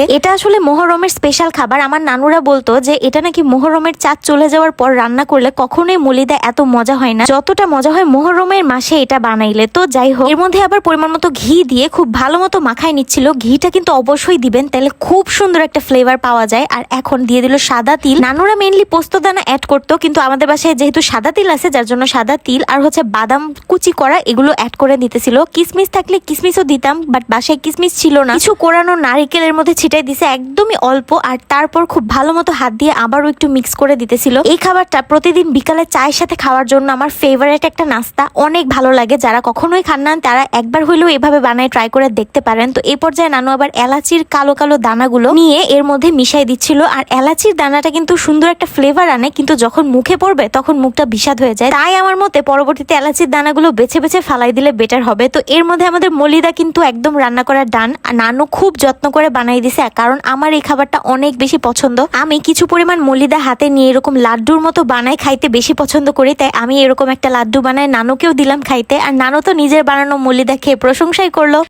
আজকে। এটা আসলে মোহরমের স্পেশাল খাবার। আমার নানুরা বলতো যে এটা নাকি মোহরমের চাঁদ চলে যাওয়ার পর রান্না করলে কখনোই মলিদা এত মজা হয় না যতটা মজা হয় মোহরমের মাসে এটা বানাইলে। তো যাই হোক, এর মধ্যে আবার পরিমাণ মতো ঘি দিয়ে খুব ভালো মতো মাখায় নিচ্ছিল। ঘিটা কিন্তু অবশ্যই দিবেন, তাহলে খুব সুন্দর একটা ফ্লেভার পাওয়া যায়। আর এখন দিয়ে দিল সাদা তিল। নানুরা মেইনলি পোস্ত দানা অ্যাড করতো, কিন্তু আমাদের বাসায় যেহেতু সাদা তিল আছে যার জন্য সাদা তিল আর হচ্ছে বাদাম কুচি করা এগুলো অ্যাড করে দিতেছিল। কিসমিস থাকলে কিসমিসও দিতাম, বাট বাসায় কিসমিস ছিল না। কিছু কোরানো নারিকেলের মধ্যে ছিটাই দিছে একদমই অল্প, আর তারপর খুব ভালো মতো হাত দিয়ে আবারও একটু মিক্স করে দিতেছিল। এই খাবারটা প্রতিদিন বিকালে চায়ের সাথে খাওয়ার জন্য আমার ফেভারিট একটা নাস্তা, অনেক ভালো লাগে। যারা কখনোই খান না তারা একবার হইলেও এভাবে বানায় ট্রাই করে দেখতে পারেন। তো এই পর্যায়ে নানু আবার এলাচির কালো কালো দানাগুলো নিয়ে এর মধ্যে মিশাই দিচ্ছিল। আর এলাচির দানাটা কিন্তু সুন্দর একটা ফ্লেভার আনে, কিন্তু যখন মুখে পড়বে তখন মুখটা বিষাদ হয়ে যায়। তাই আমার মতে পরবর্তীতে এলাচির দানাগুলো বেছে বেছে ফালাই দিলে বেটার হবে। তো এর মধ্যে আমাদের মলিদা কিন্তু একদম রান্না করার ডান। নানু খুব যত্ন করে বানাই দিছে, কারণ আমার এই খাবারটা অনেক বেশি পছন্দ। আমি কিছু পরিমাণ মলিদা হাতে নিয়ে এরকম লাড্ডুর মতো বানাই খাইতে বেশি পছন্দ করি, তাই আমি এরকম একটা লাড্ডু বানাই নানুকেও দিলাম খাইতে। আর নানু তো নিজের বানানো মলিদা খেয়ে প্রশংসাই করলো।